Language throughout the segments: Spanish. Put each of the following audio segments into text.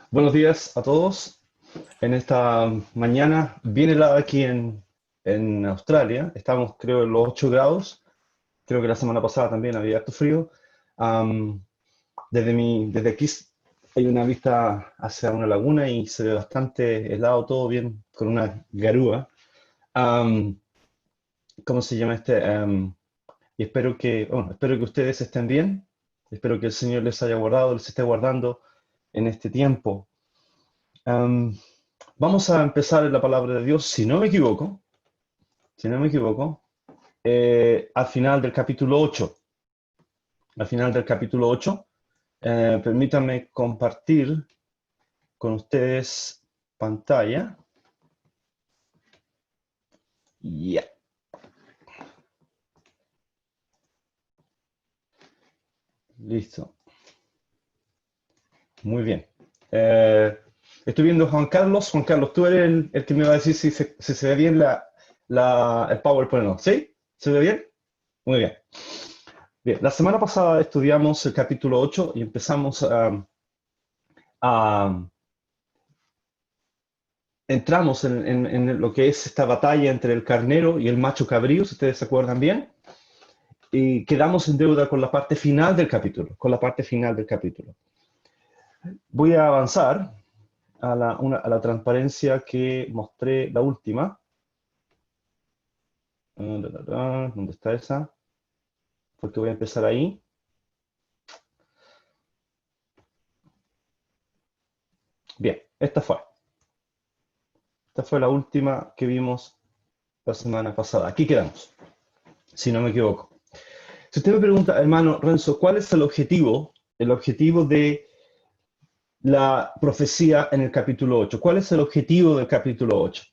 Buenos días a todos. En esta mañana bien helada aquí en Australia. Estamos, creo, en los 8 grados. Creo que la semana pasada también había harto frío. Am, desde aquí hay una vista hacia una laguna y se ve bastante helado todo, bien con una garúa. Am, ¿Cómo se llama este? Y espero que ustedes estén bien. Espero que el Señor les haya guardado, les esté guardando en este tiempo. Am, Vamos a empezar en la palabra de Dios, si no me equivoco, al final del capítulo 8. Al final del capítulo 8, permítanme compartir con ustedes pantalla. Ya, listo. Muy bien. Eh, Estoy viendo a Juan Carlos. Juan Carlos, tú eres el que me va a decir si se ve bien el PowerPoint o no. ¿Sí? ¿Se ve bien? Muy bien. Bien, la semana pasada estudiamos el capítulo 8 y empezamos a entramos en lo que es esta batalla entre el carnero y el macho cabrío, si ustedes se acuerdan bien, y quedamos en deuda con la parte final del capítulo. Voy a avanzar a la transparencia que mostré la última. ¿Dónde está esa? Porque voy a empezar ahí. Bien, esta fue la última que vimos la semana pasada. Aquí quedamos, si no me equivoco. Si usted me pregunta, hermano Renzo, ¿cuál es el objetivo? El objetivo de la profecía en el capítulo 8. ¿Cuál es el objetivo del capítulo 8?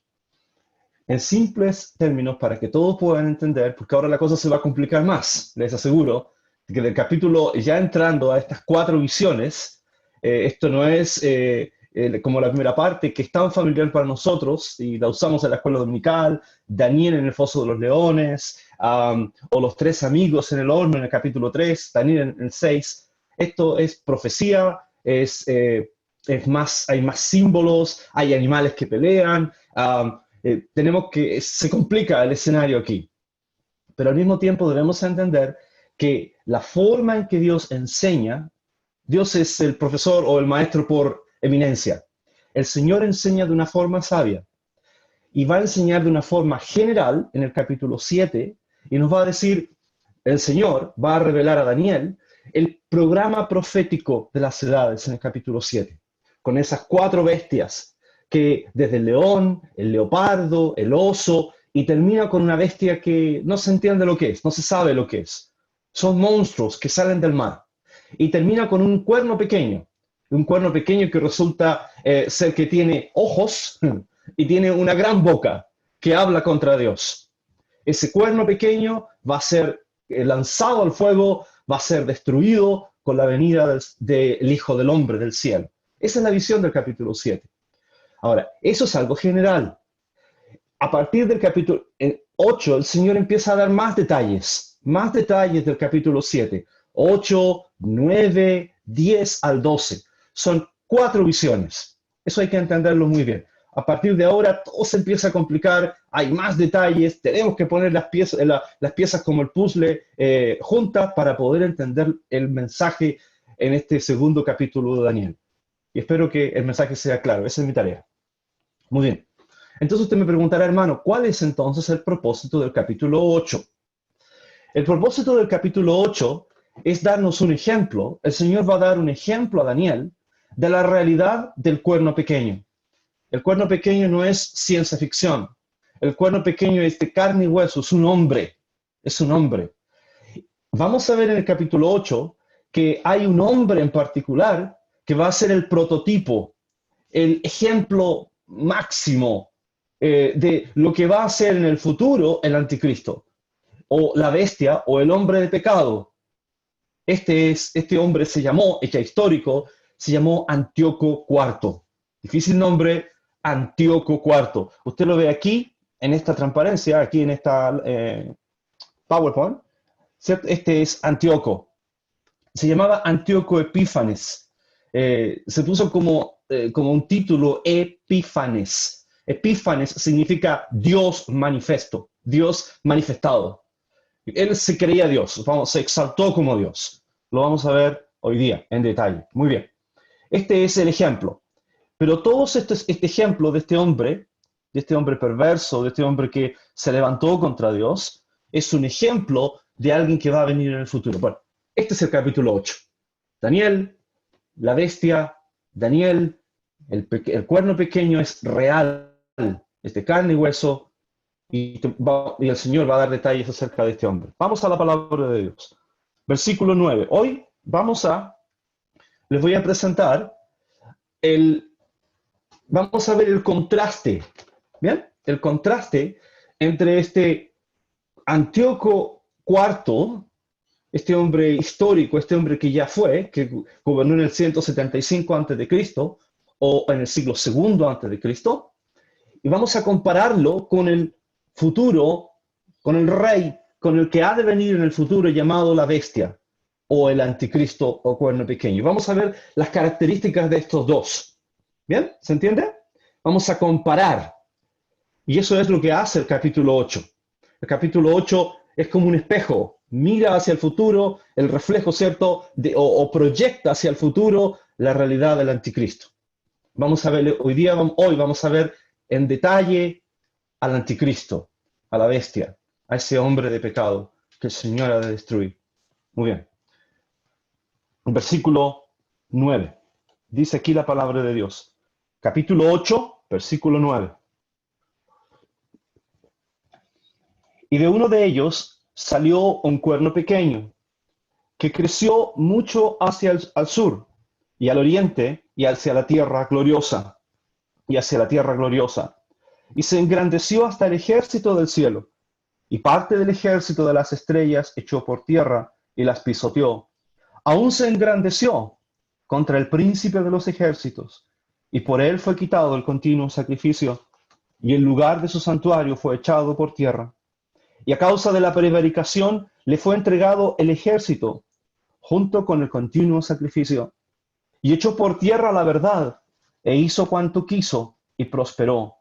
En simples términos, para que todos puedan entender, porque ahora la cosa se va a complicar más, les aseguro, que del capítulo, ya entrando a estas 4 visiones, esto no es como la primera parte, que es tan familiar para nosotros, y la usamos en la escuela dominical, Daniel en el foso de los leones, o los 3 amigos en el horno en el capítulo 3, Daniel en el 6. Esto es profecía, hay más símbolos, hay animales que pelean, se complica el escenario aquí, pero al mismo tiempo debemos entender que la forma en que Dios enseña, Dios es el profesor o el maestro por eminencia. El Señor enseña de una forma sabia y va a enseñar de una forma general en el capítulo 7 y nos va a decir, el Señor va a revelar a Daniel el programa profético de las edades en el capítulo 7, con esas 4 bestias que desde el león, el leopardo, el oso, y termina con una bestia que no se entiende lo que es, no se sabe lo que es. Son monstruos que salen del mar. Y termina con un cuerno pequeño que resulta ser que tiene ojos y tiene una gran boca que habla contra Dios. Ese cuerno pequeño va a ser lanzado al fuego, va a ser destruido con la venida del Hijo del Hombre del cielo. Esa es la visión del capítulo 7. Ahora, eso es algo general. A partir del capítulo 8, el Señor empieza a dar más detalles del capítulo 7. 8, 9, 10 al 12. Son 4 visiones. Eso hay que entenderlo muy bien. A partir de ahora todo se empieza a complicar, hay más detalles, tenemos que poner las piezas como el puzzle juntas para poder entender el mensaje en este segundo capítulo de Daniel. Y espero que el mensaje sea claro, esa es mi tarea. Muy bien. Entonces usted me preguntará, hermano, ¿cuál es entonces el propósito del capítulo 8? El propósito del capítulo 8 es darnos un ejemplo. El Señor va a dar un ejemplo a Daniel de la realidad del cuerno pequeño. El cuerno pequeño no es ciencia ficción. El cuerno pequeño es de carne y hueso, es un hombre. Es un hombre. Vamos a ver en el capítulo 8 que hay un hombre en particular que va a ser el prototipo, el ejemplo máximo de lo que va a ser en el futuro el anticristo, o la bestia, o el hombre de pecado. Este hombre se llamó, hecha histórico, se llamó Antíoco IV. Difícil nombre, Antíoco IV. Usted lo ve aquí, en esta transparencia, aquí en esta PowerPoint. ¿Cierto? Este es Antíoco. Se llamaba Antíoco Epífanes. se puso como un título Epífanes. Epífanes significa Dios manifiesto, Dios manifestado. Él se creía Dios, se exaltó como Dios. Lo vamos a ver hoy día en detalle. Muy bien. Este es el ejemplo. Pero todos este ejemplo de este hombre perverso, de este hombre que se levantó contra Dios, es un ejemplo de alguien que va a venir en el futuro. Bueno, este es el capítulo 8. Daniel, la bestia, Daniel, el cuerno pequeño es real, es de carne y hueso, y el Señor va a dar detalles acerca de este hombre. Vamos a la palabra de Dios. Versículo 9. Hoy les voy a presentar vamos a ver el contraste, ¿bien? El contraste entre este Antíoco IV, este hombre histórico, este hombre que ya fue, que gobernó en el 175 a.C. o en el siglo II a.C., y vamos a compararlo con el futuro, con el rey, con el que ha de venir en el futuro llamado la bestia, o el anticristo o cuerno pequeño. Vamos a ver las características de estos dos. ¿Bien? ¿Se entiende? Vamos a comparar. Y eso es lo que hace el capítulo 8. El capítulo 8 es como un espejo. Mira hacia el futuro, el reflejo, ¿cierto? O proyecta hacia el futuro la realidad del anticristo. Vamos a ver, hoy vamos a ver en detalle al anticristo, a la bestia, a ese hombre de pecado que el Señor ha de destruir. Muy bien. Versículo 9. Dice aquí la palabra de Dios. Capítulo 8, versículo 9. Y de uno de ellos salió un cuerno pequeño, que creció mucho hacia al sur, y al oriente, y hacia la tierra gloriosa, y se engrandeció hasta el ejército del cielo, y parte del ejército de las estrellas echó por tierra, y las pisoteó. Aún se engrandeció contra el príncipe de los ejércitos, y por él fue quitado el continuo sacrificio, y el lugar de su santuario fue echado por tierra. Y a causa de la prevaricación le fue entregado el ejército, junto con el continuo sacrificio, y echó por tierra la verdad, e hizo cuanto quiso, y prosperó.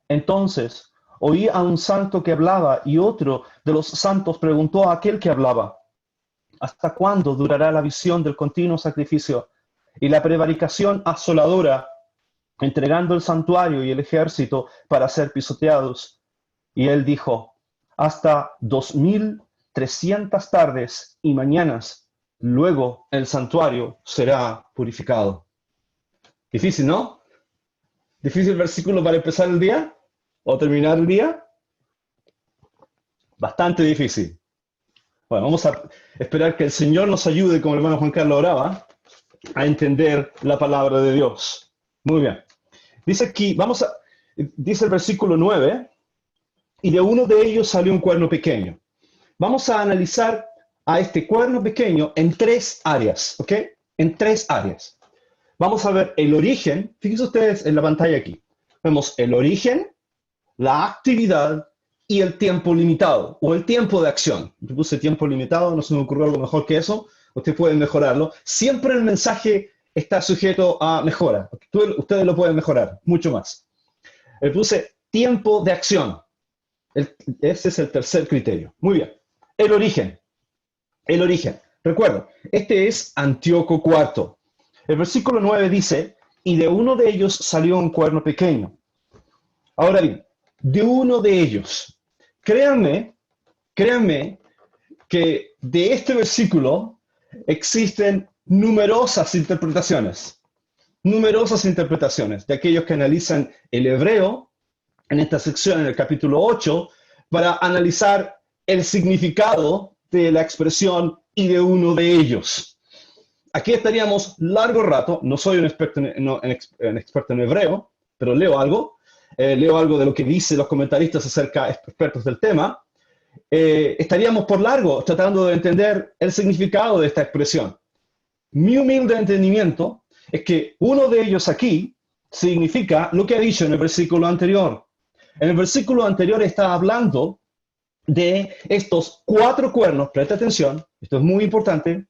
Entonces oí a un santo que hablaba, y otro de los santos preguntó a aquel que hablaba: ¿hasta cuándo durará la visión del continuo sacrificio y la prevaricación asoladora, entregando el santuario y el ejército para ser pisoteados? Y él dijo: hasta 2300 tardes y mañanas, luego el santuario será purificado. Difícil, ¿no? Difícil versículo para empezar el día o terminar el día. Bastante difícil. Bueno, vamos a esperar que el Señor nos ayude, como el hermano Juan Carlos oraba, a entender la palabra de Dios. Muy bien. Dice aquí, dice el versículo 9, y de uno de ellos salió un cuerno pequeño. Vamos a analizar a este cuerno pequeño en 3 áreas, ¿ok? En 3 áreas. Vamos a ver el origen. Fíjense ustedes en la pantalla aquí. Vemos el origen, la actividad y el tiempo limitado, o el tiempo de acción. Yo puse tiempo limitado, no se me ocurrió algo mejor que eso. Usted puede mejorarlo. Siempre el mensaje está sujeto a mejora. Ustedes lo pueden mejorar, mucho más. Le puse tiempo de acción. Ese es el tercer criterio. Muy bien. El origen. El origen. Recuerdo, este es Antíoco IV. El versículo 9 dice: y de uno de ellos salió un cuerno pequeño. Ahora bien, de uno de ellos. Créanme que de este versículo existen numerosas interpretaciones de aquellos que analizan el hebreo en esta sección, en el capítulo 8, para analizar el significado de la expresión y de uno de ellos. Aquí estaríamos largo rato. No soy un experto en hebreo, pero leo algo de lo que dicen los comentaristas expertos del tema. Estaríamos por largo tratando de entender el significado de esta expresión. Mi humilde entendimiento es que uno de ellos aquí significa lo que ha dicho en el versículo anterior. En el versículo anterior está hablando de estos 4 cuernos. Presta atención, esto es muy importante.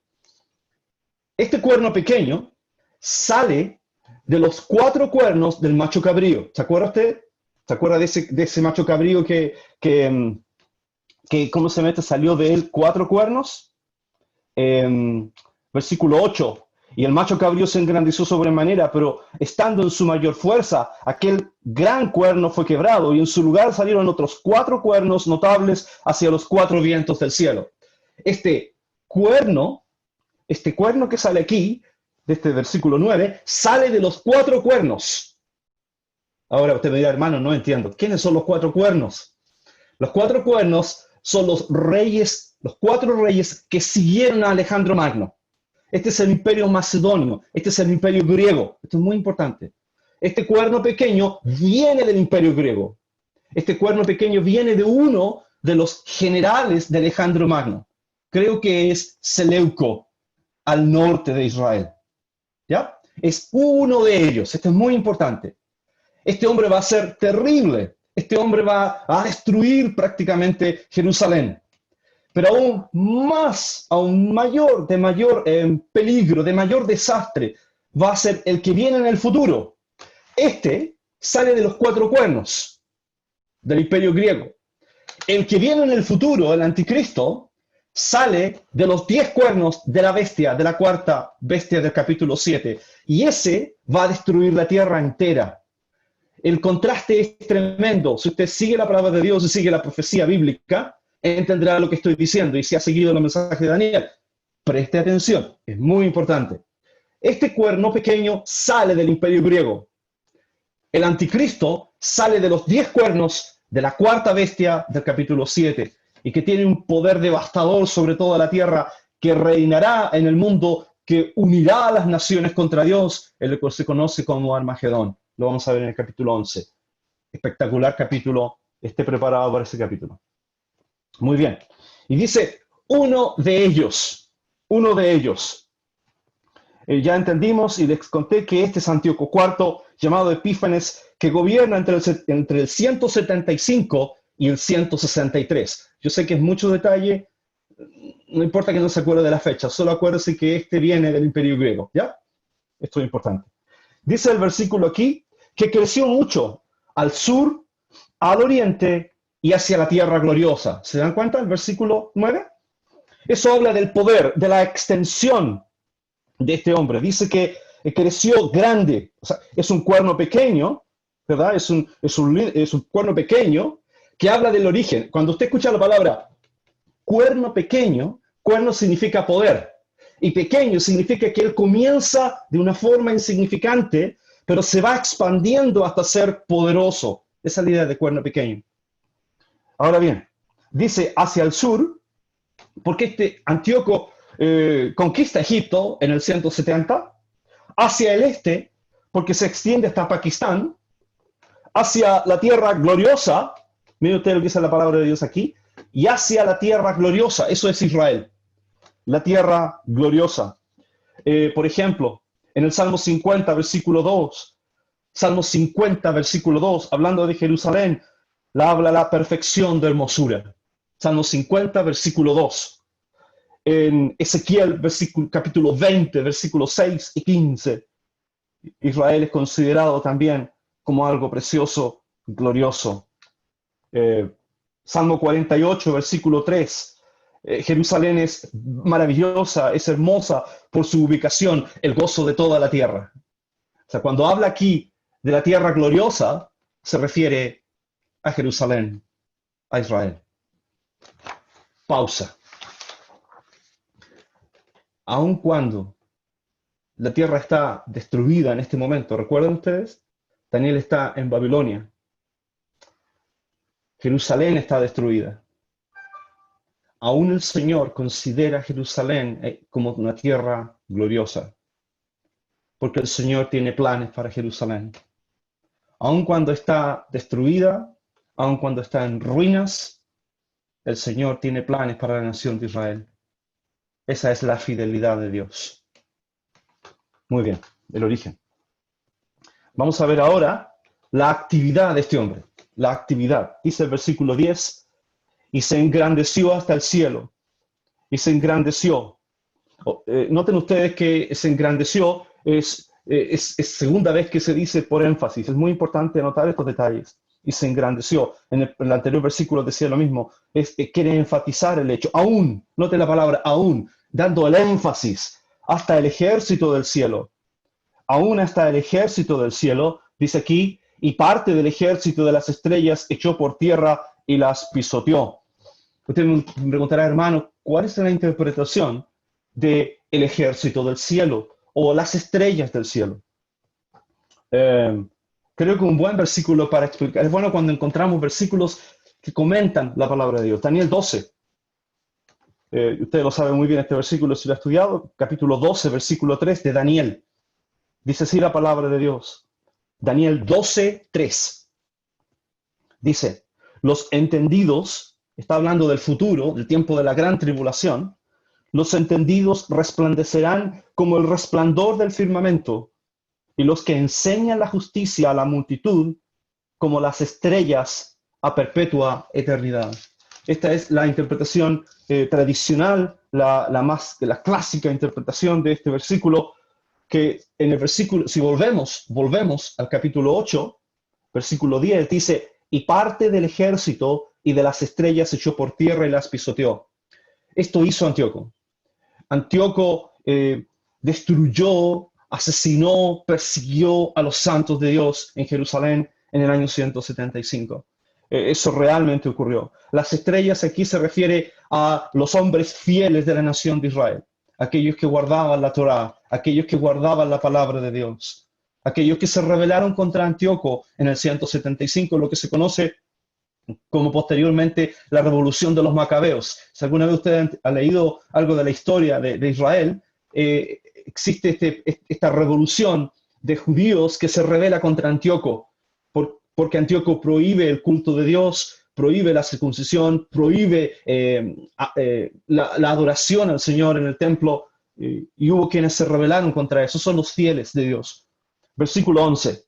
Este cuerno pequeño sale de los 4 cuernos del macho cabrío. ¿Se acuerda usted? ¿Se acuerda de ese macho cabrío que ¿cómo se mete? Salió de él 4 cuernos? Versículo 8. Y el macho cabrío se engrandeció sobremanera, pero estando en su mayor fuerza, aquel gran cuerno fue quebrado, y en su lugar salieron otros 4 cuernos notables hacia los 4 vientos del cielo. Este cuerno que sale aquí, de este versículo 9, sale de los 4 cuernos. Ahora usted me dirá, hermano, no entiendo. ¿Quiénes son los 4 cuernos? Los 4 cuernos son los 4 reyes que siguieron a Alejandro Magno. Este es el imperio macedonio, este es el imperio griego. Esto es muy importante. Este cuerno pequeño viene del imperio griego. Este cuerno pequeño viene de uno de los generales de Alejandro Magno. Creo que es Seleuco, al norte de Israel. ¿Ya? Es uno de ellos. Esto es muy importante. Este hombre va a ser terrible. Este hombre va a destruir prácticamente Jerusalén. Pero aún mayor peligro, de mayor desastre, va a ser el que viene en el futuro. Este sale de los 4 cuernos del imperio griego. El que viene en el futuro, el anticristo, sale de los 10 cuernos de la bestia, de la 4ª bestia del capítulo 7. Y ese va a destruir la tierra entera. El contraste es tremendo. Si usted sigue la palabra de Dios y sigue la profecía bíblica, entenderá lo que estoy diciendo. Y si ha seguido el mensaje de Daniel, preste atención, es muy importante. Este cuerno pequeño sale del imperio griego. El anticristo sale de los 10 cuernos de la 4ª bestia del capítulo 7 y que tiene un poder devastador sobre toda la tierra, que reinará en el mundo, que unirá a las naciones contra Dios, en lo que se conoce como Armagedón. Lo vamos a ver en el capítulo 11. Espectacular capítulo. Esté preparado para ese capítulo. Muy bien. Y dice, uno de ellos. Ya entendimos y les conté que este es Antíoco IV, llamado Epífanes, que gobierna entre el 175 y el 163. Yo sé que es mucho detalle, no importa que no se acuerde de la fecha, solo acuérdese que este viene del imperio griego, ¿ya? Esto es importante. Dice el versículo aquí, que creció mucho al sur, al oriente y hacia la tierra gloriosa. ¿Se dan cuenta el versículo 9? Eso habla del poder, de la extensión de este hombre. Dice que creció grande, o sea, es un cuerno pequeño, ¿verdad? Es un cuerno pequeño que habla del origen. Cuando usted escucha la palabra cuerno pequeño, cuerno significa poder. Y pequeño significa que él comienza de una forma insignificante, pero se va expandiendo hasta ser poderoso. Esa es la idea de cuerno pequeño. Ahora bien, dice hacia el sur, porque este Antíoco conquista Egipto en el 170, hacia el este, porque se extiende hasta Pakistán, hacia la tierra gloriosa, mire usted lo que dice la palabra de Dios aquí, y hacia la tierra gloriosa, eso es Israel, la tierra gloriosa. Por ejemplo, en el Salmo 50, versículo 2, Salmo 50, versículo 2, hablando de Jerusalén, habla la perfección de hermosura. Salmo 50, versículo 2. En Ezequiel, capítulo 20, versículos 6 y 15, Israel es considerado también como algo precioso, glorioso. Salmo 48, versículo 3. Jerusalén es maravillosa, es hermosa por su ubicación, el gozo de toda la tierra. O sea, cuando habla aquí de la tierra gloriosa, se refiere a Jerusalén, a Israel. Pausa. Aun cuando la tierra está destruida en este momento, ¿recuerdan ustedes? Daniel está en Babilonia. Jerusalén está destruida. Aún el Señor considera Jerusalén como una tierra gloriosa, porque el Señor tiene planes para Jerusalén. Aun cuando está destruida, aun cuando está en ruinas, el Señor tiene planes para la nación de Israel. Esa es la fidelidad de Dios. Muy bien, el origen. Vamos a ver ahora la actividad de este hombre. La actividad. Dice el versículo 10, y se engrandeció hasta el cielo, y se engrandeció. Noten ustedes que se engrandeció, es segunda vez que se dice por énfasis. Es muy importante anotar estos detalles. Y se engrandeció. En el anterior versículo decía lo mismo. Quiere enfatizar el hecho. Aún, note la palabra aún, dando el énfasis hasta el ejército del cielo. Aún hasta el ejército del cielo, dice aquí, y parte del ejército de las estrellas echó por tierra y las pisoteó. Usted me preguntará, hermano, ¿cuál es la interpretación del ejército del cielo o las estrellas del cielo? Creo que un buen versículo para explicar, es bueno cuando encontramos versículos que comentan la palabra de Dios. Daniel 12, usted lo sabe muy bien este versículo si lo ha estudiado, capítulo 12, versículo 3 de Daniel. Dice así la palabra de Dios. Daniel 12, 3. Dice, los entendidos, está hablando del futuro, del tiempo de la gran tribulación, los entendidos resplandecerán como el resplandor del firmamento, y los que enseñan la justicia a la multitud como las estrellas a perpetua eternidad. Esta es la interpretación tradicional, la clásica interpretación de este versículo, que en el versículo, si volvemos al capítulo 8, versículo 10, dice, y parte del ejército y de las estrellas echó por tierra y las pisoteó. Esto hizo Antíoco. Antíoco destruyó, asesinó, persiguió a los santos de Dios en Jerusalén en el año 175. Eso realmente ocurrió. Las estrellas aquí se refiere a los hombres fieles de la nación de Israel, aquellos que guardaban la Torá, aquellos que guardaban la palabra de Dios, aquellos que se rebelaron contra Antíoco en el 175, lo que se conoce como posteriormente la revolución de los macabeos. Si alguna vez usted ha leído algo de la historia de Israel, existe esta revolución de judíos que se rebela contra Antíoco, porque Antíoco prohíbe el culto de Dios, prohíbe la circuncisión, prohíbe la adoración al Señor en el templo, y hubo quienes se rebelaron contra eso. Son los fieles de Dios. Versículo 11.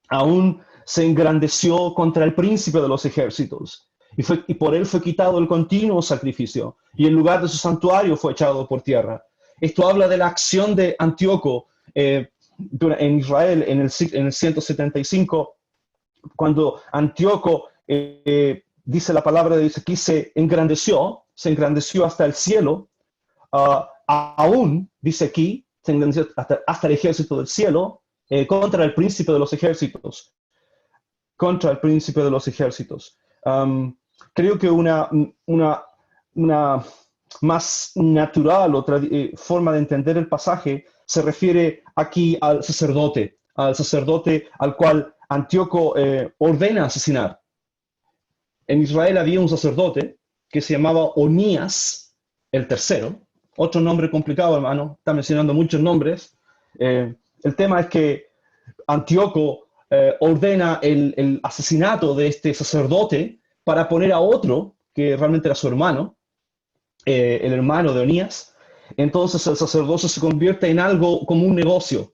Aún se engrandeció contra el príncipe de los ejércitos, y por él fue quitado el continuo sacrificio, y el lugar de su santuario fue echado por tierra. Esto habla de la acción de Antíoco en Israel en el 175, cuando Antíoco, dice la palabra, dice aquí, se engrandeció hasta el cielo, aún, dice aquí, se engrandeció hasta el ejército del cielo, contra el príncipe de los ejércitos. Contra el príncipe de los ejércitos. Creo que una más natural o forma de entender el pasaje se refiere aquí al sacerdote al cual Antíoco ordena asesinar. En Israel había un sacerdote que se llamaba Onías el tercero, otro nombre complicado, hermano, está mencionando muchos nombres. El tema es que Antíoco ordena el asesinato de este sacerdote para poner a otro, que realmente era su hermano, el hermano de Onías. Entonces el sacerdocio se convierte en algo como un negocio,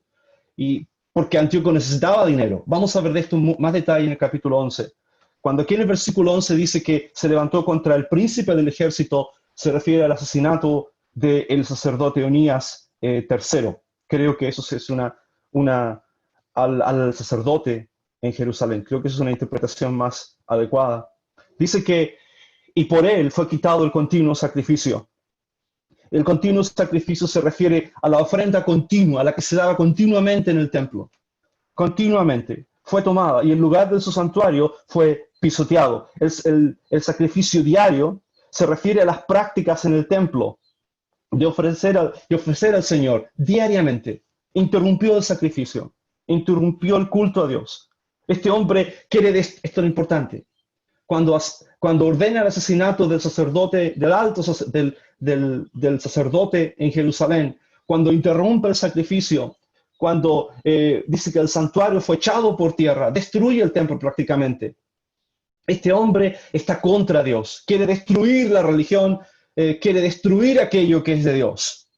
y porque Antíoco necesitaba dinero. Vamos a ver de esto más detalle en el capítulo 11. Cuando aquí en el versículo 11 dice que se levantó contra el príncipe del ejército, se refiere al asesinato del sacerdote Onías III. Creo que eso es al sacerdote en Jerusalén. Creo que esa es una interpretación más adecuada. Dice que, y por él fue quitado el continuo sacrificio. El continuo sacrificio se refiere a la ofrenda continua, a la que se daba continuamente en el templo. Continuamente fue tomada y el lugar de su santuario fue pisoteado. El sacrificio diario se refiere a las prácticas en el templo de ofrecer al Señor diariamente. Interrumpió el sacrificio, interrumpió el culto a Dios. Este hombre quiere, esto es lo importante, cuando ordena el asesinato del sacerdote, del sacerdote en Jerusalén, cuando interrumpe el sacrificio, cuando dice que el santuario fue echado por tierra, destruye el templo prácticamente. Este hombre está contra Dios, quiere destruir la religión, quiere destruir aquello que es de Dios.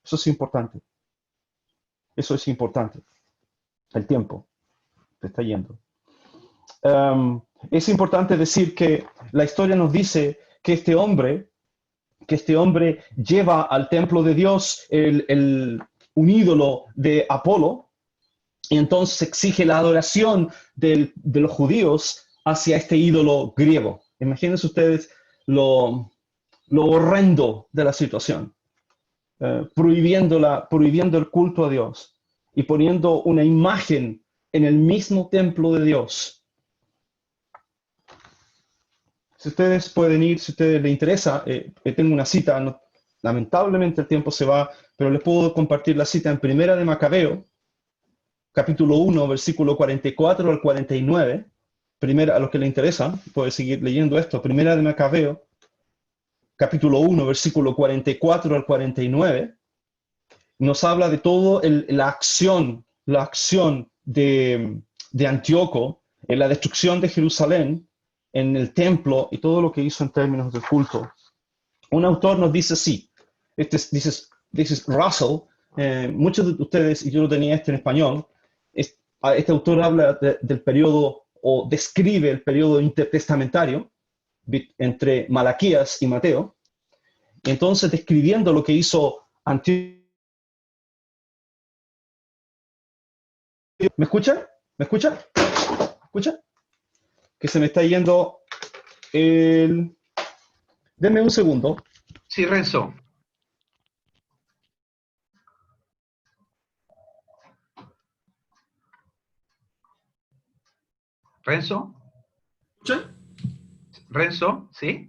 Eso es importante. Eso es importante. El tiempo se está yendo. Es importante decir que la historia nos dice que este hombre que este hombre lleva al templo de Dios un ídolo de Apolo, y entonces exige la adoración de los judíos hacia este ídolo griego. Imagínense ustedes lo horrendo de la situación, prohibiendo el culto a Dios y poniendo una imagen en el mismo templo de Dios. Si ustedes pueden ir, si a ustedes les interesa, tengo una cita, lamentablemente el tiempo se va, pero les puedo compartir la cita en Primera de Macabeo, capítulo 1, versículo 44 al 49. Primera, a los que les interesa, pueden seguir leyendo esto. Primera de Macabeo, capítulo 1, versículo 44 al 49. Nos habla de todo la acción de Antíoco en la destrucción de Jerusalén, en el templo y todo lo que hizo en términos de culto. Un autor nos dice así, dice Russell, muchos de ustedes, y yo lo tenía en español, este autor habla del periodo, o describe el periodo intertestamentario entre Malaquías y Mateo, y entonces describiendo lo que hizo Antíoco. ¿Me escucha? ¿Me escucha? ¿Me escucha? Que se me está yendo el... Denme un segundo. Sí, Renzo. Renzo. ¿Escucha? Renzo, ¿sí?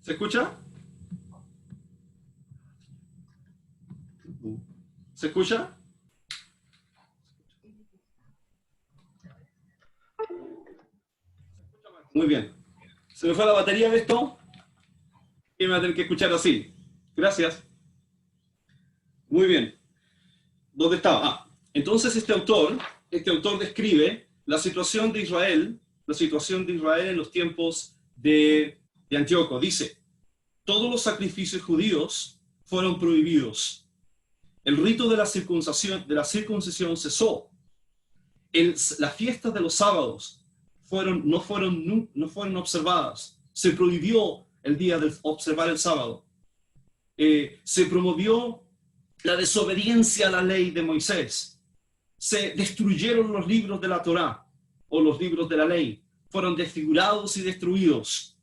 ¿Se escucha? ¿Se escucha? Muy bien. Se me fue la batería de esto y me va a tener que escuchar así. Gracias. Muy bien. ¿Dónde estaba? Entonces este autor describe la situación de Israel en los tiempos de Antíoco. Dice, todos los sacrificios judíos fueron prohibidos. El rito de la circuncisión cesó. Las fiestas de los sábados no fueron observadas. Se prohibió el día de observar el sábado. Se promovió la desobediencia a la ley de Moisés. Se destruyeron los libros de la Torá, o los libros de la ley. Fueron desfigurados y destruidos.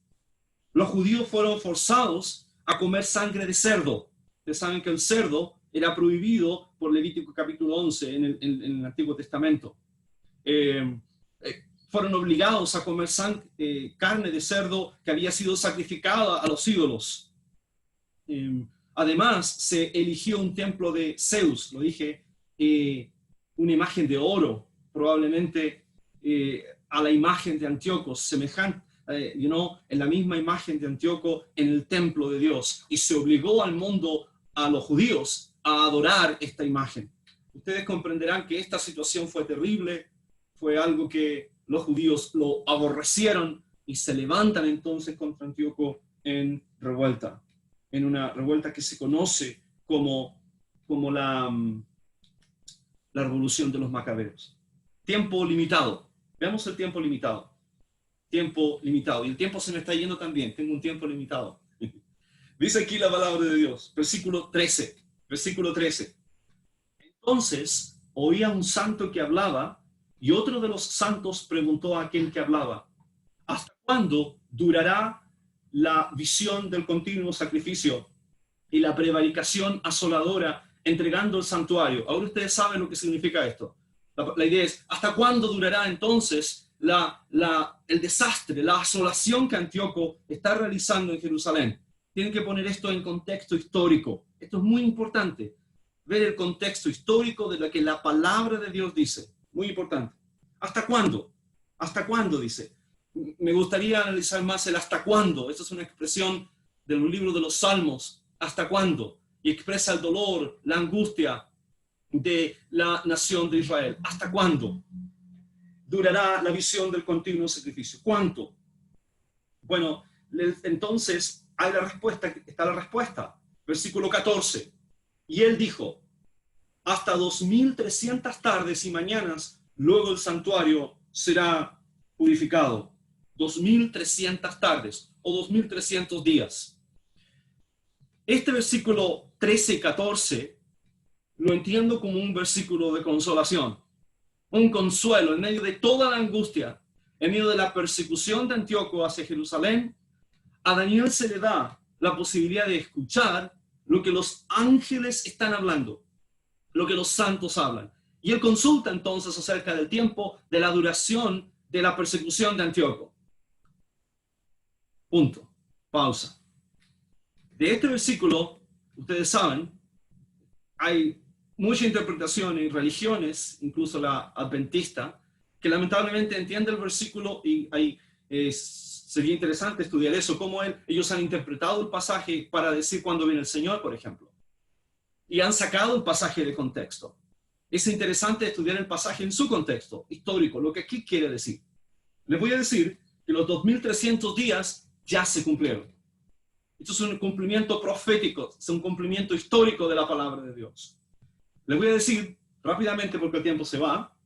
Los judíos fueron forzados a comer sangre de cerdo. Ustedes saben que el cerdo era prohibido por Levítico capítulo 11 en el Antiguo Testamento. Fueron obligados a comer carne de cerdo que había sido sacrificada a los ídolos. Además, se eligió un templo de Zeus, lo dije, una imagen de oro, probablemente a la imagen de Antíoco, semejante, en la misma imagen de Antíoco en el templo de Dios. Y se obligó al mundo, a los judíos, a adorar esta imagen. Ustedes comprenderán que esta situación fue terrible, fue algo que los judíos lo aborrecieron y se levantan entonces contra Antíoco en revuelta. En una revuelta que se conoce como la revolución de los macabeos. Tiempo limitado. Veamos el tiempo limitado. Tiempo limitado. Y el tiempo se me está yendo también. Tengo un tiempo limitado. Dice aquí la palabra de Dios. Versículo 13. Versículo 13. Entonces oía un santo que hablaba y otro de los santos preguntó a aquel que hablaba, ¿hasta cuándo durará la visión del continuo sacrificio y la prevaricación asoladora entregando el santuario? Ahora ustedes saben lo que significa esto. La idea es, ¿hasta cuándo durará entonces el desastre, la asolación que Antíoco está realizando en Jerusalén? Tienen que poner esto en contexto histórico. Esto es muy importante, ver el contexto histórico de lo que la palabra de Dios dice. Muy importante. ¿Hasta cuándo? ¿Hasta cuándo? Dice. Me gustaría analizar más el hasta cuándo. Esta es una expresión del libro de los Salmos. ¿Hasta cuándo? Y expresa el dolor, la angustia de la nación de Israel. ¿Hasta cuándo durará la visión del continuo sacrificio? ¿Cuánto? Bueno, entonces está la respuesta. Versículo 14. Y él dijo, hasta 2300 tardes y mañanas, luego el santuario será purificado. 2.300 tardes o 2.300 días. Este versículo 13 y 14 lo entiendo como un versículo de consolación, un consuelo en medio de toda la angustia, en medio de la persecución de Antíoco hacia Jerusalén. A Daniel se le da la posibilidad de escuchar lo que los ángeles están hablando, lo que los santos hablan. Y él consulta entonces acerca del tiempo, de la duración de la persecución de Antíoco. Punto. Pausa. De este versículo, ustedes saben, hay mucha interpretación en religiones, incluso la adventista, que lamentablemente entiende el versículo y sería interesante estudiar eso, cómo ellos han interpretado el pasaje para decir cuándo viene el Señor, por ejemplo. Y han sacado el pasaje de contexto. Es interesante estudiar el pasaje en su contexto histórico, lo que aquí quiere decir. Les voy a decir que los 2.300 días ya se cumplieron. Esto es un cumplimiento profético, es un cumplimiento histórico de la palabra de Dios. Les voy a decir rápidamente, porque el tiempo se va,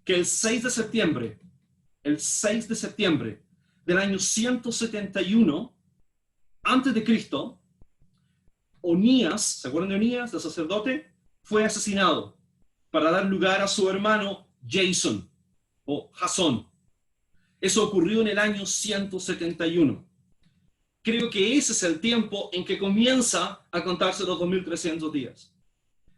que el 6 de septiembre del año 171 antes de Cristo, Onías, ¿se acuerdan de Onías, el sacerdote? Fue asesinado para dar lugar a su hermano Jason o Jasón. Eso ocurrió en el año 171. Creo que ese es el tiempo en que comienza a contarse los 2.300 días.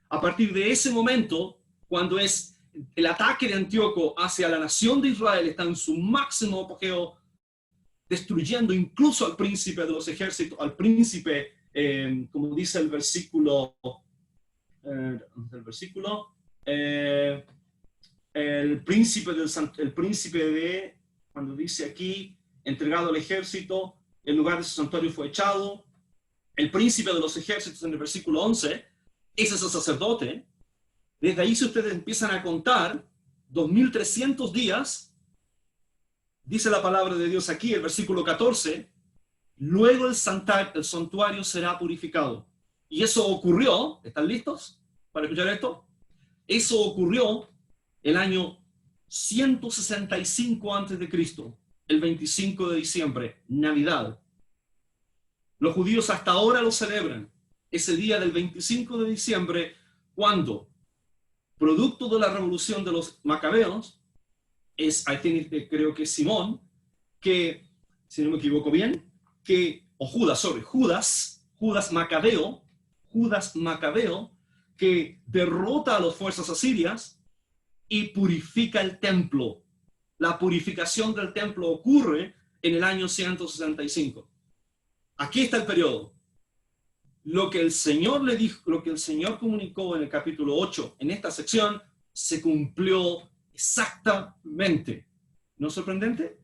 A partir de ese momento, cuando es el ataque de Antíoco hacia la nación de Israel, está en su máximo apogeo, destruyendo incluso al príncipe de los ejércitos, al príncipe, como dice el versículo, el príncipe de, cuando dice aquí, entregado al ejército, el lugar de su santuario fue echado. El príncipe de los ejércitos en el versículo 11, ese es el sacerdote. Desde ahí, si ustedes empiezan a contar 2.300 días, dice la palabra de Dios aquí, el versículo 14, luego el santuario será purificado. Y eso ocurrió, ¿están listos para escuchar esto? Eso ocurrió el año 165 a.C., el 25 de diciembre, Navidad. Los judíos hasta ahora lo celebran, ese día del 25 de diciembre, cuando, producto de la revolución de los macabeos, creo que es Simón, que, si no me equivoco bien, Judas Macabeo, que derrota a las fuerzas asirias y purifica el templo. La purificación del templo ocurre en el año 165. Aquí está el periodo. Lo que el Señor le dijo, lo que el Señor comunicó en el capítulo 8, en esta sección, se cumplió exactamente. ¿No es sorprendente?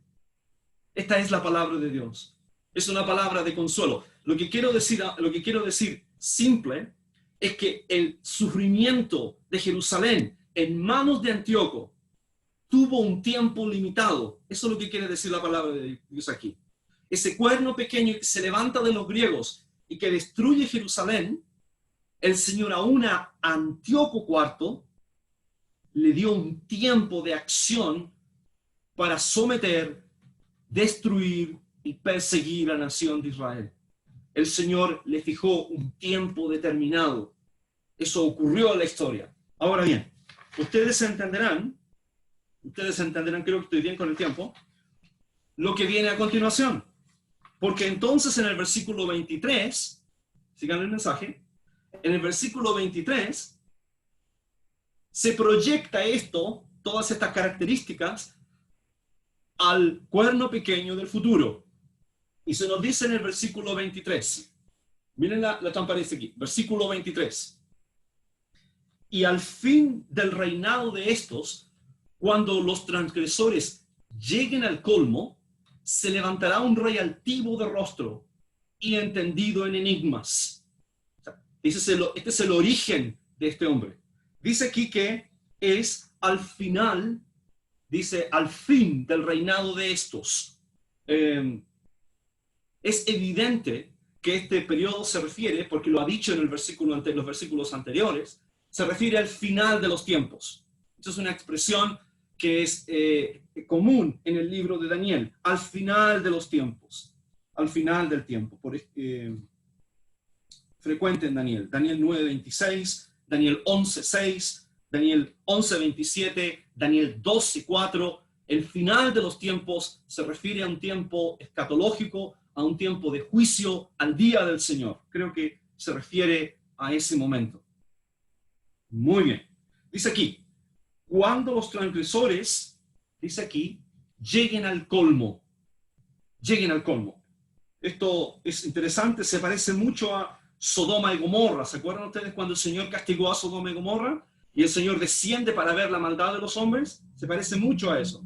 Esta es la palabra de Dios. Es una palabra de consuelo. Lo que quiero decir simple es que el sufrimiento de Jerusalén en manos de Antíoco tuvo un tiempo limitado. Eso es lo que quiere decir la palabra de Dios aquí. Ese cuerno pequeño que se levanta de los griegos y que destruye Jerusalén, el Señor aún a Antíoco IV le dio un tiempo de acción para someter, destruir y perseguir a la nación de Israel. El Señor le fijó un tiempo determinado. Eso ocurrió en la historia. Ahora bien, ustedes entenderán, creo que estoy bien con el tiempo, lo que viene a continuación. Porque entonces en el versículo 23, sigan el mensaje, en el versículo 23 se proyecta esto, todas estas características, al cuerno pequeño del futuro. Y se nos dice en el versículo 23, miren la transparencia aquí, versículo 23. Y al fin del reinado de estos, cuando los transgresores lleguen al colmo, se levantará un rey altivo de rostro y entendido en enigmas. O sea, este es el origen de este hombre. Dice aquí que es al final, dice al fin del reinado de estos. Es evidente que este periodo se refiere, porque lo ha dicho en el los versículos anteriores, se refiere al final de los tiempos. Esta es una expresión que es común en el libro de Daniel, al final de los tiempos, al final del tiempo, frecuente en Daniel. Daniel 9:26, Daniel 11:6, Daniel 11:27, Daniel 12:4. El final de los tiempos se refiere a un tiempo escatológico, a un tiempo de juicio, al día del Señor. Creo que se refiere a ese momento. Muy bien. Dice aquí, cuando los transgresores, dice aquí, lleguen al colmo. Lleguen al colmo. Esto es interesante, se parece mucho a Sodoma y Gomorra. ¿Se acuerdan ustedes cuando el Señor castigó a Sodoma y Gomorra? Y el Señor desciende para ver la maldad de los hombres. Se parece mucho a eso.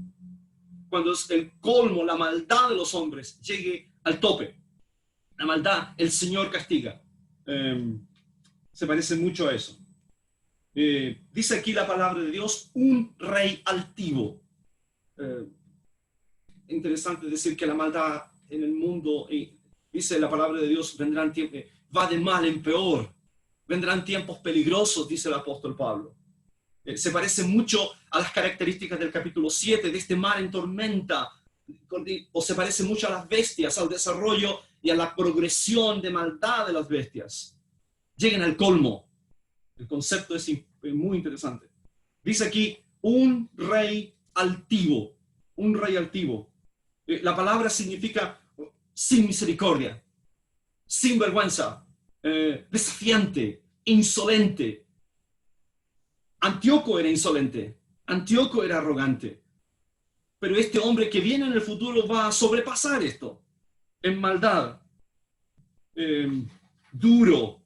Cuando el colmo, la maldad de los hombres llegue al tope. La maldad, el Señor castiga. Se parece mucho a eso. Dice aquí la palabra de Dios, un rey altivo. Interesante decir que la maldad en el mundo, dice la palabra de Dios, vendrán tiempos, va de mal en peor. Vendrán tiempos peligrosos, dice el apóstol Pablo. Se parece mucho a las características del capítulo 7, de este mar en tormenta, o se parece mucho a las bestias, al desarrollo y a la progresión de maldad de las bestias. Lleguen al colmo. El concepto es muy interesante. Dice aquí, un rey altivo. Un rey altivo. La palabra significa sin misericordia, sin vergüenza, desafiante, insolente. Antíoco era insolente, Antíoco era arrogante. Pero este hombre que viene en el futuro va a sobrepasar esto en maldad, duro,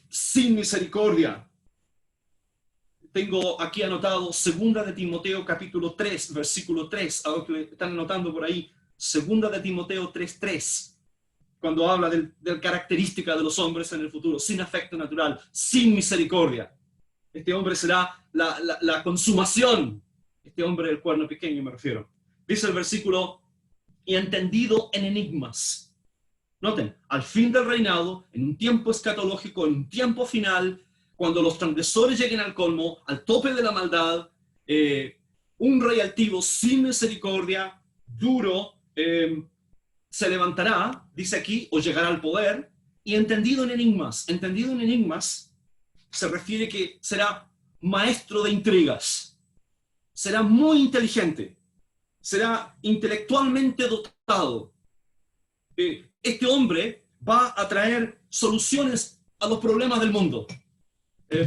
sin misericordia. Tengo aquí anotado 2 de Timoteo capítulo 3, versículo 3, a los que están anotando por ahí, 2 de Timoteo 3:3, cuando habla de característica de los hombres en el futuro, sin afecto natural, sin misericordia. Este hombre será la consumación, este hombre del cuerno pequeño me refiero. Dice el versículo, y entendido en enigmas. Noten, al fin del reinado, en un tiempo escatológico, en un tiempo final, cuando los transgresores lleguen al colmo, al tope de la maldad, un rey altivo, sin misericordia, duro, se levantará, dice aquí, o llegará al poder, y entendido en enigmas. Entendido en enigmas se refiere que será maestro de intrigas, será muy inteligente, será intelectualmente dotado. Este hombre va a traer soluciones a los problemas del mundo.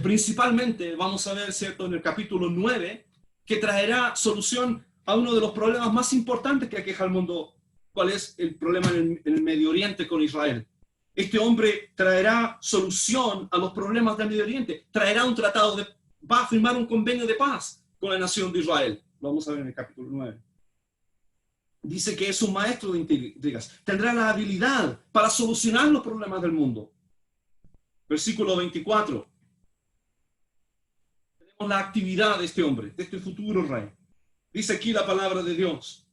Principalmente, vamos a ver, ¿cierto?, en el capítulo 9, que traerá solución a uno de los problemas más importantes que aqueja al mundo. ¿Cuál es el problema en el Medio Oriente con Israel? Este hombre traerá solución a los problemas del Medio Oriente. Traerá un tratado, va a firmar un convenio de paz con la nación de Israel. Lo vamos a ver en el capítulo 9. Dice que es un maestro de intrigas. Tendrá la habilidad para solucionar los problemas del mundo. Versículo 24. Tenemos la actividad de este hombre, de este futuro rey. Dice aquí la palabra de Dios.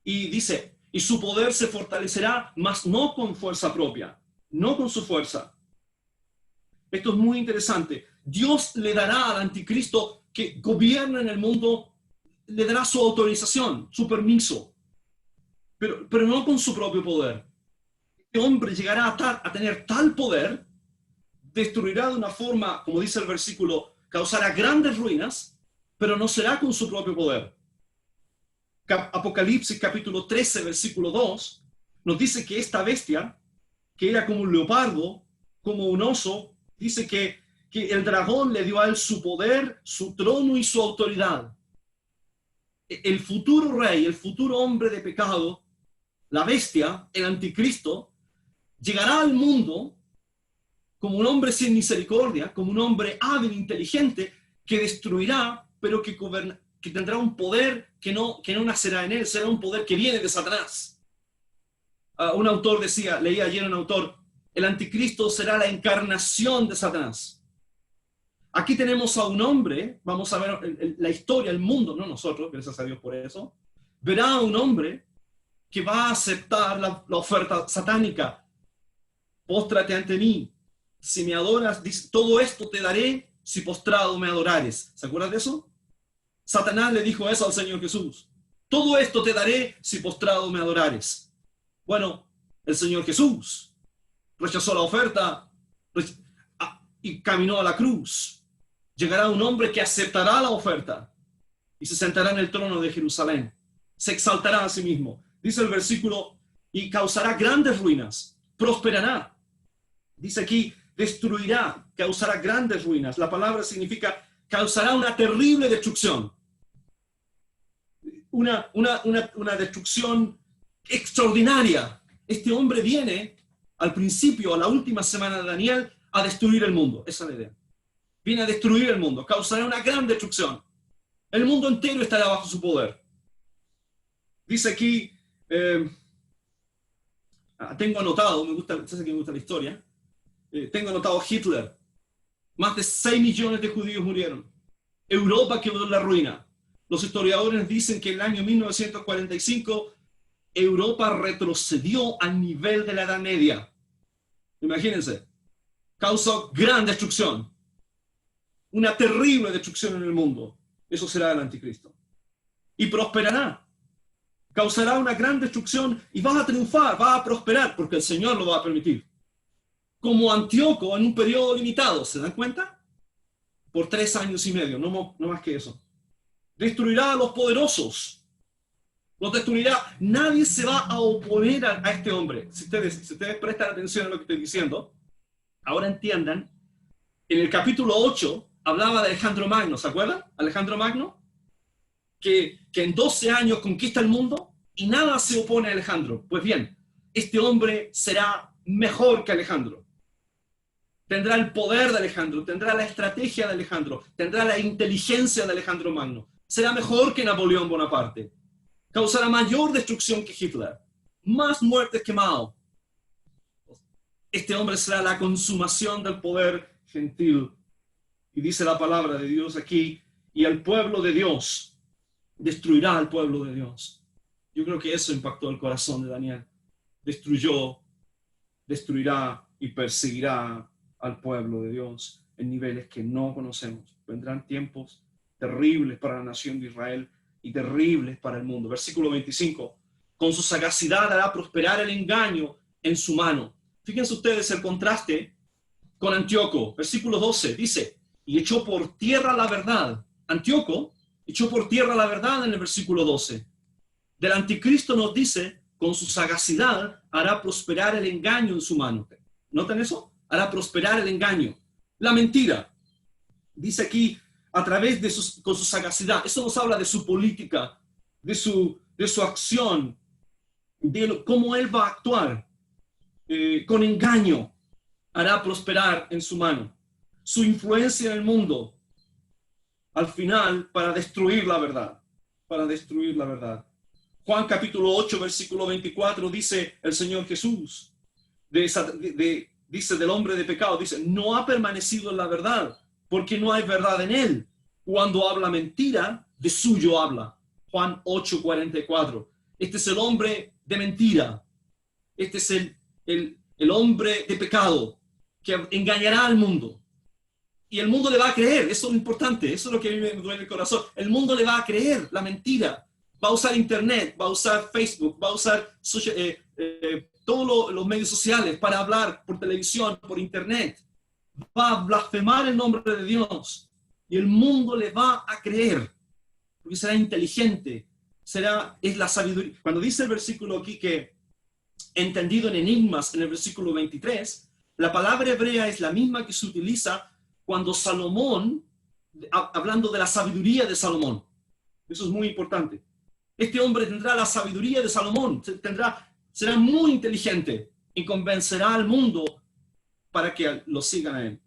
Y dice, y su poder se fortalecerá, mas no con fuerza propia, no con su fuerza. Esto es muy interesante. Dios le dará al anticristo que gobierna en el mundo, le dará su autorización, su permiso, pero no con su propio poder. Este hombre llegará a tener tal poder, destruirá de una forma, como dice el versículo, causará grandes ruinas, pero no será con su propio poder. Apocalipsis capítulo 13, versículo 2, nos dice que esta bestia, que era como un leopardo, como un oso, dice que el dragón le dio a él su poder, su trono y su autoridad. El futuro rey, el futuro hombre de pecado, la bestia, el anticristo, llegará al mundo como un hombre sin misericordia, como un hombre hábil, inteligente, que destruirá, pero que tendrá un poder que no nacerá en él, será un poder que viene de Satanás. Un autor decía, leí ayer un autor, el anticristo será la encarnación de Satanás. Aquí tenemos a un hombre, vamos a ver la historia, el mundo, no nosotros, gracias a Dios por eso, verá a un hombre que va a aceptar la oferta satánica. Póstrate ante mí, si me adoras, todo esto te daré si postrado me adorares. ¿Se acuerdan de eso? Satanás le dijo eso al Señor Jesús. Todo esto te daré si postrado me adorares. Bueno, el Señor Jesús rechazó la oferta y caminó a la cruz. Llegará un hombre que aceptará la oferta y se sentará en el trono de Jerusalén. Se exaltará a sí mismo. Dice el versículo, y causará grandes ruinas, prosperará. Dice aquí, destruirá, causará grandes ruinas. La palabra significa causará una terrible destrucción. Una destrucción extraordinaria. Este hombre viene al principio, a la última semana de Daniel, a destruir el mundo. Esa es la idea. Viene a destruir el mundo, causará una gran destrucción. El mundo entero estará bajo su poder. Dice aquí, tengo anotado, me gusta la historia, tengo anotado Hitler. Más de 6 millones de judíos murieron. Europa quedó en la ruina. Los historiadores dicen que en el año 1945 Europa retrocedió al nivel de la Edad Media. Imagínense, causó gran destrucción. Una terrible destrucción en el mundo. Eso será el anticristo. Y prosperará. Causará una gran destrucción y va a triunfar, va a prosperar, porque el Señor lo va a permitir. Como Antíoco en un periodo limitado, ¿se dan cuenta? Por 3 años y medio, no más que eso. Destruirá a los poderosos. Los destruirá. Nadie se va a oponer a este hombre. Si ustedes prestan atención a lo que estoy diciendo, ahora entiendan, en el capítulo 8 hablaba de Alejandro Magno, ¿se acuerdan? Alejandro Magno, que en 12 años conquista el mundo y nada se opone a Alejandro. Pues bien, este hombre será mejor que Alejandro. Tendrá el poder de Alejandro, tendrá la estrategia de Alejandro, tendrá la inteligencia de Alejandro Magno. Será mejor que Napoleón Bonaparte. Causará mayor destrucción que Hitler. Más muertes que Mao. Este hombre será la consumación del poder gentil. Y dice la palabra de Dios aquí, y el pueblo de Dios destruirá al pueblo de Dios. Yo creo que eso impactó el corazón de Daniel. Destruirá y perseguirá al pueblo de Dios en niveles que no conocemos. Vendrán tiempos terribles para la nación de Israel y terribles para el mundo. Versículo 25. Con su sagacidad hará prosperar el engaño en su mano. Fíjense ustedes el contraste con Antíoco. Versículo 12 dice, y echó por tierra la verdad. Antíoco echó por tierra la verdad en el versículo 12. Del anticristo nos dice, con su sagacidad hará prosperar el engaño en su mano. ¿Notan eso? Hará prosperar el engaño. La mentira. Dice aquí, a través con su sagacidad. Eso nos habla de su política, de su acción, de cómo él va a actuar. Con engaño hará prosperar en su mano. Su influencia en el mundo, al final, para destruir la verdad. Para destruir la verdad. Juan capítulo 8, versículo 24, dice el Señor Jesús, dice del hombre de pecado, dice, no ha permanecido en la verdad, porque no hay verdad en él. Cuando habla mentira, de suyo habla. Juan 8, 44. Este es el hombre de mentira. Este es el hombre de pecado que engañará al mundo. Y el mundo le va a creer. Eso es lo importante. Eso es lo que a mí me duele el corazón. El mundo le va a creer la mentira. Va a usar internet, va a usar Facebook, va a usar todos los medios sociales para hablar por televisión, por internet. Va a blasfemar el nombre de Dios. Y el mundo le va a creer. Porque será inteligente. Es la sabiduría. Cuando dice el versículo aquí que entendido en enigmas, en el versículo 23, la palabra hebrea es la misma que se utiliza cuando Salomón, hablando de la sabiduría de Salomón. Eso es muy importante. Este hombre tendrá la sabiduría de Salomón, será muy inteligente y convencerá al mundo para que lo sigan a él.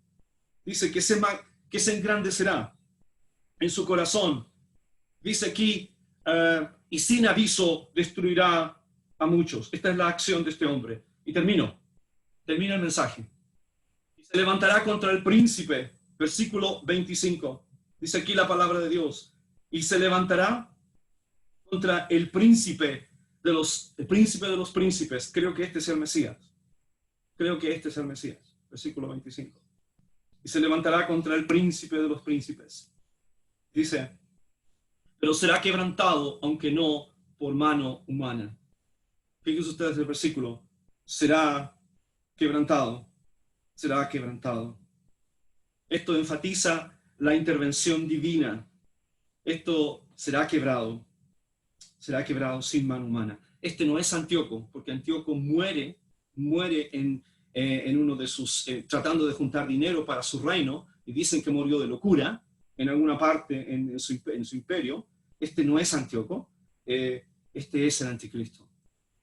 Dice que se engrandecerá en su corazón. Dice aquí, y sin aviso destruirá a muchos. Esta es la acción de este hombre. Y termino el mensaje. Y se levantará contra el príncipe, versículo 25. Dice aquí la palabra de Dios. Y se levantará contra el príncipe de los príncipes. Creo que este es el Mesías. Versículo 25. Y se levantará contra el príncipe de los príncipes. Dice, pero será quebrantado, aunque no por mano humana. Fíjense ustedes el versículo. Será quebrantado. Será quebrantado. Esto enfatiza la intervención divina. Esto será quebrado sin mano humana. Este no es Antíoco, porque Antíoco muere en uno de sus, tratando de juntar dinero para su reino, y dicen que murió de locura en alguna parte en su imperio. Este no es Antíoco, este es el anticristo.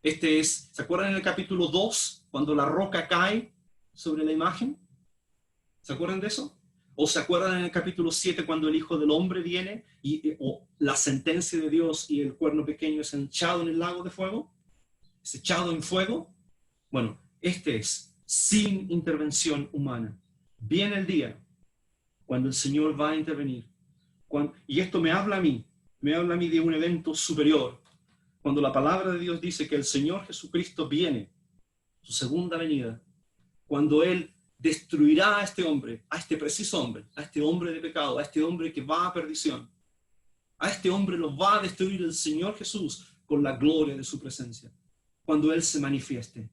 ¿Se acuerdan en el capítulo 2, cuando la roca cae sobre la imagen? ¿Se acuerdan de eso? ¿O se acuerdan en el capítulo 7 cuando el Hijo del Hombre viene o la sentencia de Dios y el cuerno pequeño es echado en el lago de fuego? ¿Es echado en fuego? Bueno, este es sin intervención humana. Viene el día cuando el Señor va a intervenir. Y esto me habla a mí de un evento superior. Cuando la palabra de Dios dice que el Señor Jesucristo viene, su segunda venida, cuando Él destruirá a este hombre, a este preciso hombre, a este hombre de pecado, a este hombre que va a perdición. A este hombre lo va a destruir el Señor Jesús con la gloria de su presencia. Cuando Él se manifieste,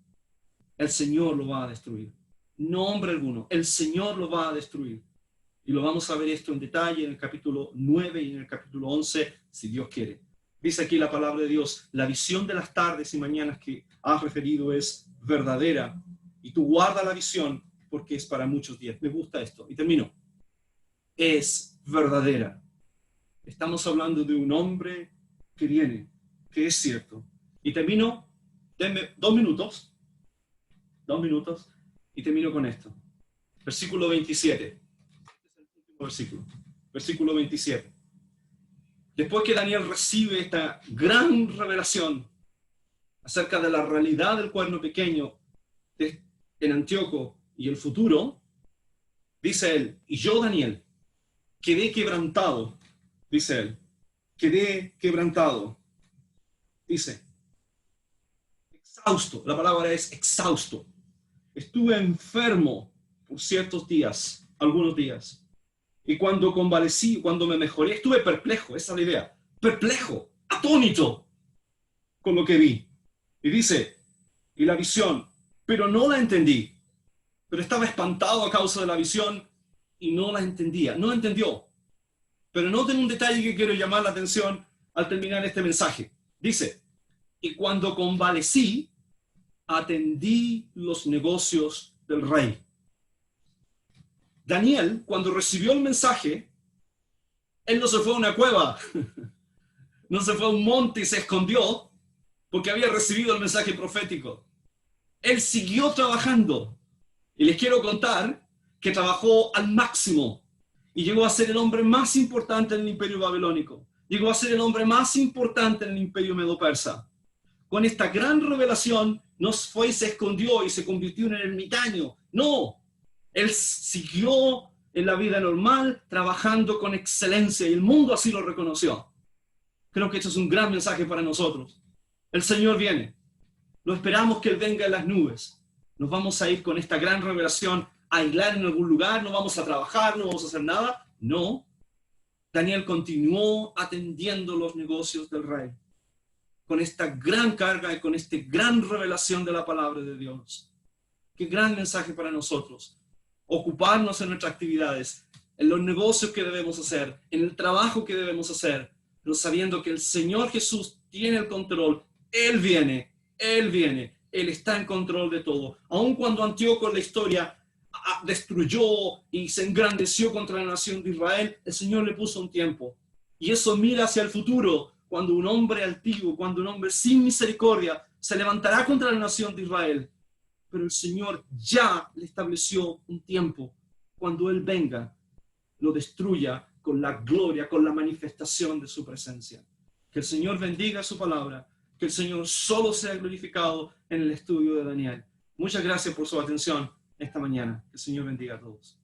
el Señor lo va a destruir. No hombre alguno, el Señor lo va a destruir. Y lo vamos a ver esto en detalle en el capítulo 9 y en el capítulo 11, si Dios quiere. Dice aquí la palabra de Dios, la visión de las tardes y mañanas que has referido es verdadera. Y tú guarda la visión, porque es para muchos días. Me gusta esto. Y termino. Es verdadera. Estamos hablando de un hombre que viene, que es cierto. Y termino, denme 2 minutos, y termino con esto. Versículo 27. Este es el último versículo. Versículo 27. Después que Daniel recibe esta gran revelación acerca de la realidad del cuerno pequeño en Antíoco y el futuro, dice él, y yo, Daniel, quedé quebrantado, dice él, quedé quebrantado, dice, exhausto, la palabra es exhausto, estuve enfermo por ciertos días, algunos días, y cuando convalecí, cuando me mejoré, estuve perplejo, esa es la idea, perplejo, atónito con lo que vi, y dice, y la visión, pero no la entendí. Pero estaba espantado a causa de la visión y no la entendía. No entendió. Pero noten un detalle que quiero llamar la atención al terminar este mensaje. Dice, y cuando convalecí, atendí los negocios del rey. Daniel, cuando recibió el mensaje, él no se fue a una cueva, no se fue a un monte y se escondió porque había recibido el mensaje profético. Él siguió trabajando. Y les quiero contar que trabajó al máximo y llegó a ser el hombre más importante en el imperio babilónico. Llegó a ser el hombre más importante en el imperio medo-persa. Con esta gran revelación no fue y se escondió y se convirtió en el ermitaño. No, él siguió en la vida normal, trabajando con excelencia y el mundo así lo reconoció. Creo que esto es un gran mensaje para nosotros. El Señor viene. Lo esperamos que Él venga en las nubes. Nos vamos a ir con esta gran revelación a aislar en algún lugar, no vamos a trabajar, no vamos a hacer nada. No. Daniel continuó atendiendo los negocios del rey con esta gran carga y con esta gran revelación de la palabra de Dios. Qué gran mensaje para nosotros. Ocuparnos en nuestras actividades, en los negocios que debemos hacer, en el trabajo que debemos hacer, pero sabiendo que el Señor Jesús tiene el control. Él viene, Él está en control de todo. Aun cuando Antíoco en la historia destruyó y se engrandeció contra la nación de Israel, el Señor le puso un tiempo. Y eso mira hacia el futuro, cuando un hombre altivo, cuando un hombre sin misericordia se levantará contra la nación de Israel. Pero el Señor ya le estableció un tiempo. Cuando Él venga, lo destruya con la gloria, con la manifestación de su presencia. Que el Señor bendiga su palabra. Que el Señor solo sea glorificado en el estudio de Daniel. Muchas gracias por su atención esta mañana. Que el Señor bendiga a todos.